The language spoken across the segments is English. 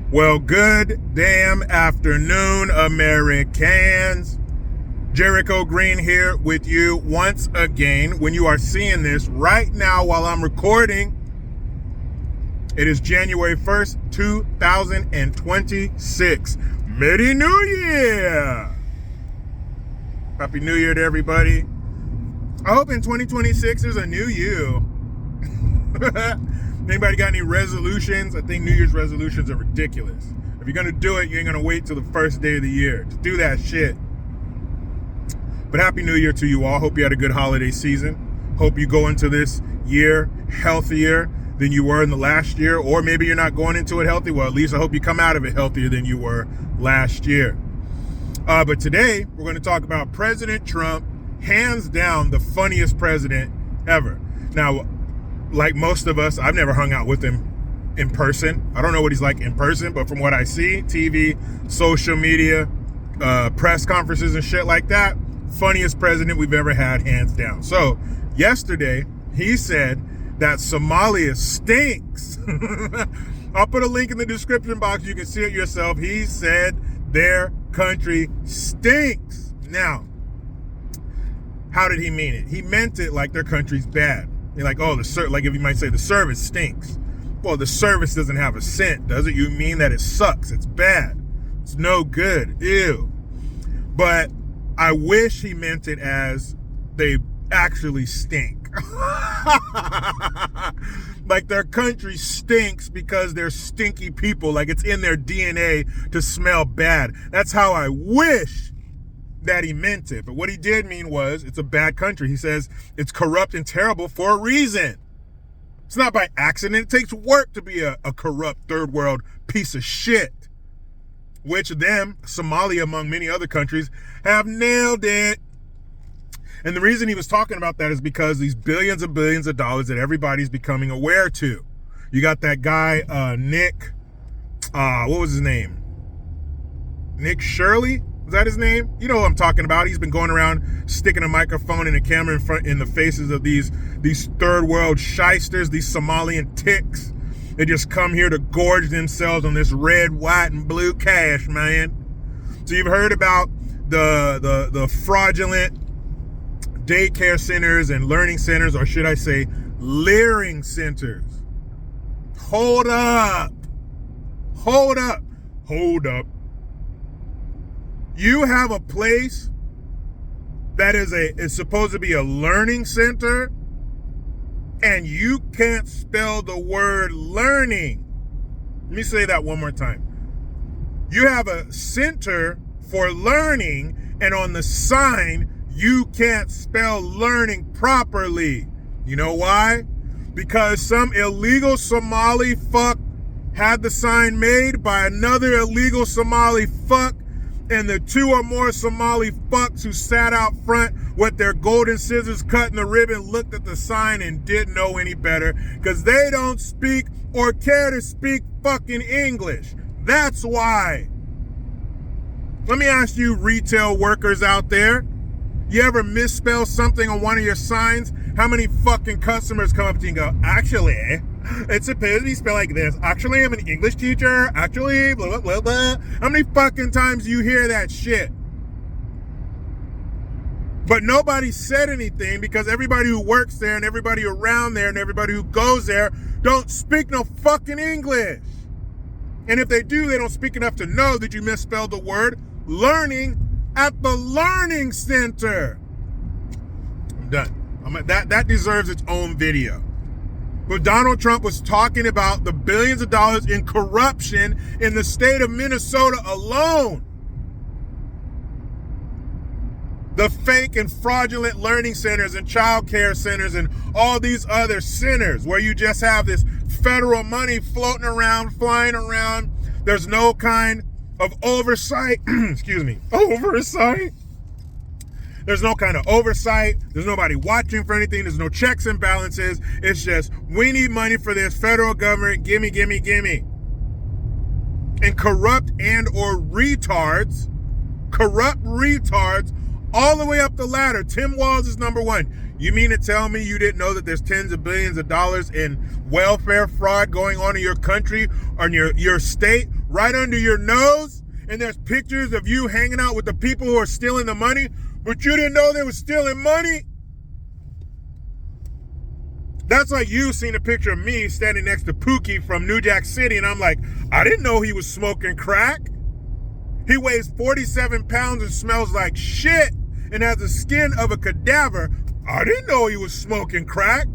Well, good damn afternoon, Americans. Jericho Green here with you once again. When you are seeing this right now while I'm recording, it is January 1st, 2026. Merry New Year! Happy New Year to everybody. I hope in 2026 there's a new you. Anybody got any resolutions? I think New Year's resolutions are ridiculous. If you're going to do it, you ain't going to wait till the first day of the year. Just do that shit. But Happy New Year to you all. Hope you had a good holiday season. Hope you go into this year healthier than you were in the last year. Or maybe you're not going into it healthy. Well, at least I hope you come out of it healthier than you were last year. But today, we're going to talk about President Trump, hands down the funniest president ever. Now, like most of us, I've never hung out with him in person. I don't know what he's like in person, but from what I see, TV, social media, press conferences and shit like that, funniest president we've ever had, hands down. So yesterday, he said that Somalia stinks. I'll put a link in the description box. You can see it yourself. He said their country stinks. Now, how did he mean it? He meant it like their country's bad. You're like, oh, like if you might say the service stinks. Well, the service doesn't have a scent, does it? You mean that it sucks. It's bad. It's no good. Ew. But I wish he meant it as they actually stink. Like their country stinks because they're stinky people. Like it's in their DNA to smell bad. That's how I wish that he meant it. But what he did mean was it's a bad country. He says it's corrupt and terrible for a reason. It's not by accident. It takes work to be a corrupt third world piece of shit, which them, Somalia among many other countries, have nailed it. And the reason he was talking about that is because these billions and billions of dollars that everybody's becoming aware to. You got that guy, Nick, what was his name? Nick Shirley? Is that his name? You know what I'm talking about. He's been going around sticking a microphone and a camera in the faces of these third world shysters, these Somalian ticks. They just come here to gorge themselves on this red, white, and blue cash, man. So you've heard about the fraudulent daycare centers and learning centers, or should I say leering centers. Hold up. You have a place that is supposed to be a learning center, and you can't spell the word learning. Let me say that one more time. You have a center for learning, and on the sign, you can't spell learning properly. You know why? Because some illegal Somali fuck had the sign made by another illegal Somali fuck, and the two or more Somali fucks who sat out front with their golden scissors cutting the ribbon looked at the sign and didn't know any better because they don't speak or care to speak fucking English. That's why. Let me ask you retail workers out there, you ever misspell something on one of your signs? How many fucking customers come up to you and go, actually, it's supposed to be spelled like this. Actually, I'm an English teacher. Actually, blah, blah, blah, blah. How many fucking times do you hear that shit? But nobody said anything because everybody who works there and everybody around there and everybody who goes there don't speak no fucking English. And if they do, they don't speak enough to know that you misspelled the word learning at the learning center. I'm done. That deserves its own video. But Donald Trump was talking about the billions of dollars in corruption in the state of Minnesota alone. The fake and fraudulent learning centers and child care centers and all these other centers where you just have this federal money floating around, flying around. There's no kind of oversight. Oversight. There's no kind of oversight. There's nobody watching for anything. There's no checks and balances. It's just, we need money for this federal government. Gimme, gimme, gimme. And corrupt retards all the way up the ladder. Tim Walz is number one. You mean to tell me you didn't know that there's tens of billions of dollars in welfare fraud going on in your country or in your state right under your nose, and there's pictures of you hanging out with the people who are stealing the money, but you didn't know they were stealing money? That's like you seeing a picture of me standing next to Pookie from New Jack City, and I'm like, I didn't know he was smoking crack. He weighs 47 pounds and smells like shit and has the skin of a cadaver. I didn't know he was smoking crack.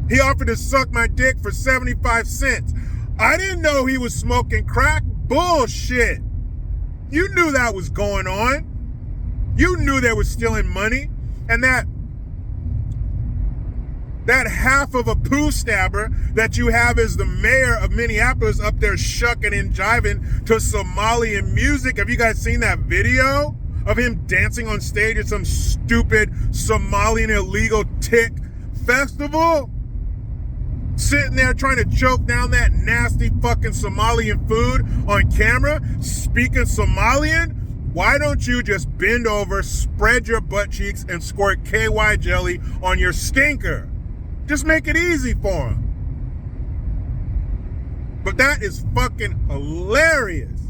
He offered to suck my dick for 75 cents. I didn't know he was smoking crack. Bullshit. You knew that was going on. You knew they were stealing money. And that half of a poo stabber that you have as the mayor of Minneapolis up there shucking and jiving to Somalian music. Have you guys seen that video of him dancing on stage at some stupid Somalian illegal tick festival? Sitting there trying to choke down that nasty fucking Somalian food on camera, speaking Somalian. Why don't you just bend over, spread your butt cheeks, and squirt KY jelly on your stinker? Just make it easy for him. But that is fucking hilarious.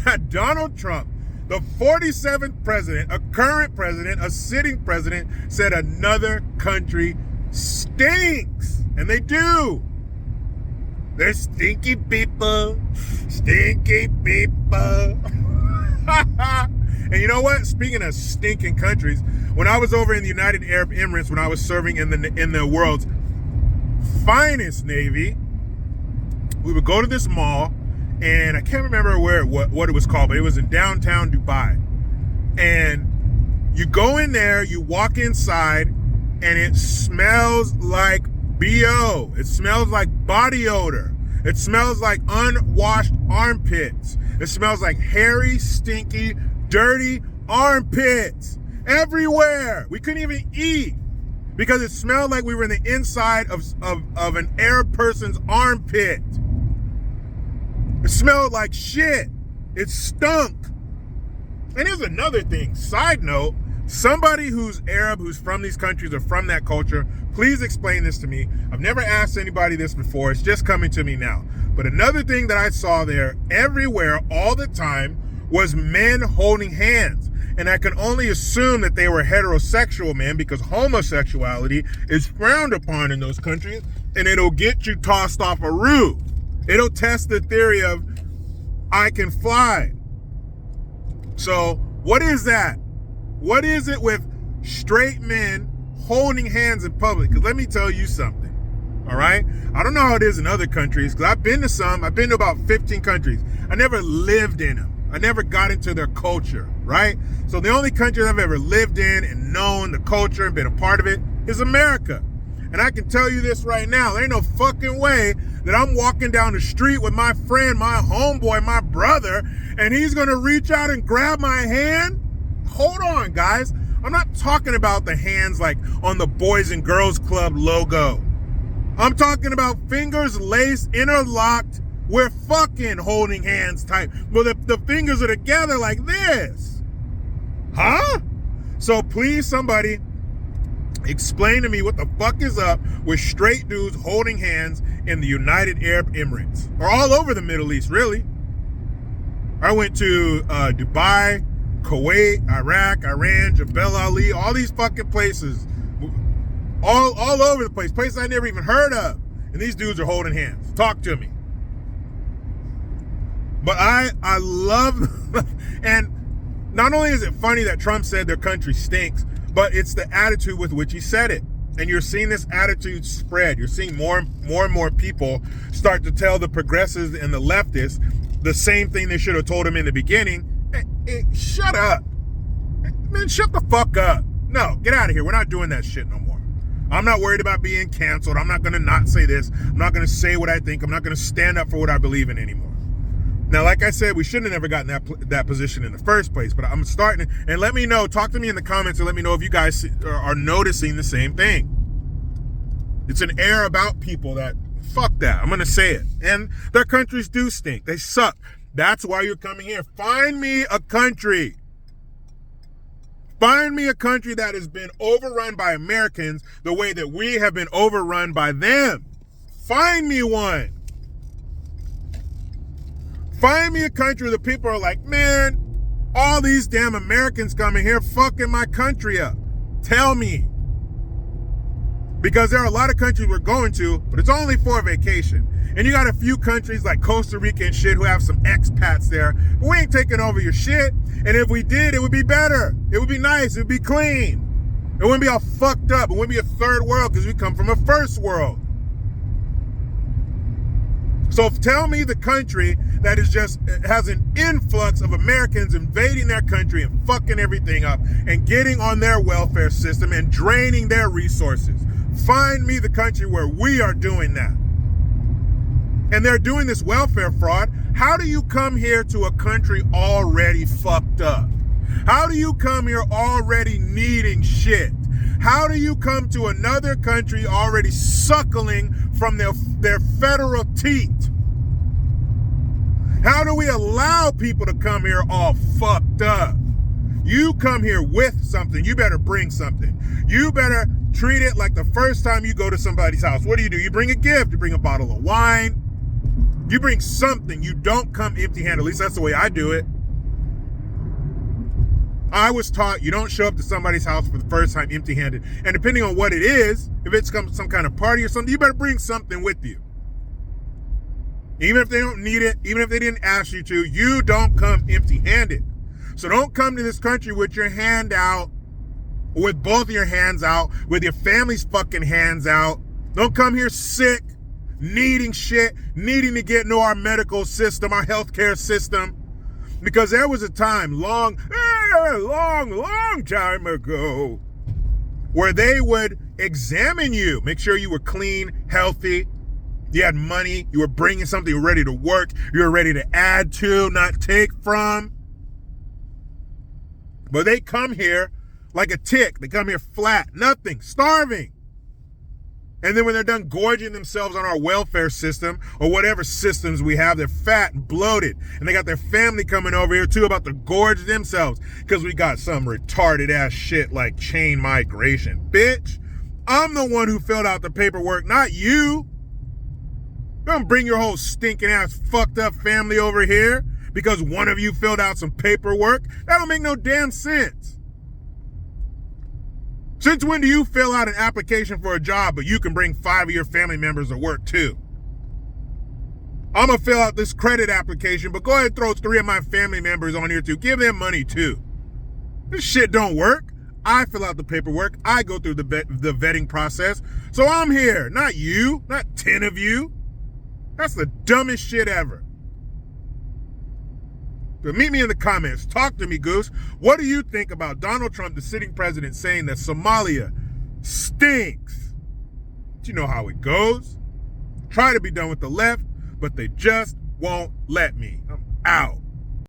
That Donald Trump, the 47th president, a current president, a sitting president, said another country stinks. And they do. They're stinky people. Stinky people. And you know what? Speaking of stinking countries, when I was over in the United Arab Emirates, when I was serving in the world's finest Navy, we would go to this mall, and I can't remember what it was called, but it was in downtown Dubai. And you go in there, you walk inside, and it smells like BO. It smells like body odor. It smells like unwashed armpits. It smells like hairy, stinky, dirty armpits everywhere. We couldn't even eat because it smelled like we were in the inside of an Arab person's armpit. It smelled like shit. It stunk. And here's another thing. Side note, somebody who's Arab, who's from these countries or from that culture, please explain this to me. I've never asked anybody this before. It's just coming to me now. But another thing that I saw there everywhere all the time was men holding hands. And I can only assume that they were heterosexual men because homosexuality is frowned upon in those countries, and it'll get you tossed off a roof. It'll test the theory of I can fly. So what is that? What is it with straight men holding hands in public? Because let me tell you something, all right? I don't know how it is in other countries, because I've been to some. I've been to about 15 countries. I never lived in them. I never got into their culture, right? So the only country I've ever lived in and known the culture and been a part of it is America. And I can tell you this right now, there ain't no fucking way that I'm walking down the street with my friend, my homeboy, my brother, and he's gonna reach out and grab my hand. Hold on, guys. I'm not talking about the hands like on the Boys and Girls Club logo. I'm talking about fingers laced, interlocked. We're fucking holding hands tight. Well, the fingers are together like this. Huh? So please, somebody explain to me what the fuck is up with straight dudes holding hands in the United Arab Emirates. Or all over the Middle East, really. I went to Dubai, Kuwait, Iraq, Iran, Jebel Ali, all these fucking places. All over the place. Places I never even heard of. And these dudes are holding hands. Talk to me. But I love, and not only is it funny that Trump said their country stinks, but it's the attitude with which he said it. And you're seeing this attitude spread. You're seeing more and more people start to tell the progressives and the leftists the same thing they should have told them in the beginning. Hey, shut up. Man, shut the fuck up. No, get out of here. We're not doing that shit no more. I'm not worried about being canceled. I'm not going to not say this. I'm not going to say what I think. I'm not going to stand up for what I believe in anymore. Now, like I said, we shouldn't have never gotten that position in the first place, but I'm starting to, and let me know, talk to me in the comments and let me know if you guys are noticing the same thing. It's an air about people that, fuck that, I'm going to say it. And their countries do stink. They suck. That's why you're coming here. Find me a country. Find me a country that has been overrun by Americans the way that we have been overrun by them. Find me one. Find me a country where the people are like, man, all these damn Americans coming here fucking my country up. Tell me. Because there are a lot of countries we're going to, but it's only for a vacation. And you got a few countries like Costa Rica and shit who have some expats there, but we ain't taking over your shit. And if we did, it would be better. It would be nice. It would be clean. It wouldn't be all fucked up. It wouldn't be a third world because we come from a first world. So tell me the country that is just has an influx of Americans invading their country and fucking everything up and getting on their welfare system and draining their resources. Find me the country where we are doing that. And they're doing this welfare fraud. How do you come here to a country already fucked up? How do you come here already needing shit? How do you come to another country already suckling from their federal teat? How do we allow people to come here all fucked up? You come here with something. You better bring something. You better treat it like the first time you go to somebody's house. What do? You bring a gift. You bring a bottle of wine. You bring something. You don't come empty-handed. At least that's the way I do it. I was taught you don't show up to somebody's house for the first time empty-handed. And depending on what it is, if it's some kind of party or something, you better bring something with you. Even if they don't need it, even if they didn't ask you to, you don't come empty-handed. So don't come to this country with your hand out, or with both of your hands out, with your family's fucking hands out. Don't come here sick, needing shit, needing to get into our medical system, our healthcare system. Because there was a time, long time ago, where they would examine you, make sure you were clean, healthy, you had money, you were bringing something, you were ready to work, you were ready to add to, not take from. But they come here like a tick. They come here flat, nothing, starving. And then when they're done gorging themselves on our welfare system or whatever systems we have, they're fat and bloated. And they got their family coming over here too about to gorge themselves because we got some retarded ass shit like chain migration. Bitch, I'm the one who filled out the paperwork, not you. Don't bring your whole stinking ass fucked up family over here because one of you filled out some paperwork. That don't make no damn sense. Since when do you fill out an application for a job, but you can bring 5 of your family members to work too? I'm going to fill out this credit application, but go ahead and throw 3 of my family members on here too. Give them money too. This shit don't work. I fill out the paperwork. I go through the vetting process. So I'm here, not you, not 10 of you. That's the dumbest shit ever. But meet me in the comments. Talk to me, Goose. What do you think about Donald Trump, the sitting president, saying that Somalia stinks? But you know how it goes. Try to be done with the left, but they just won't let me. I'm out.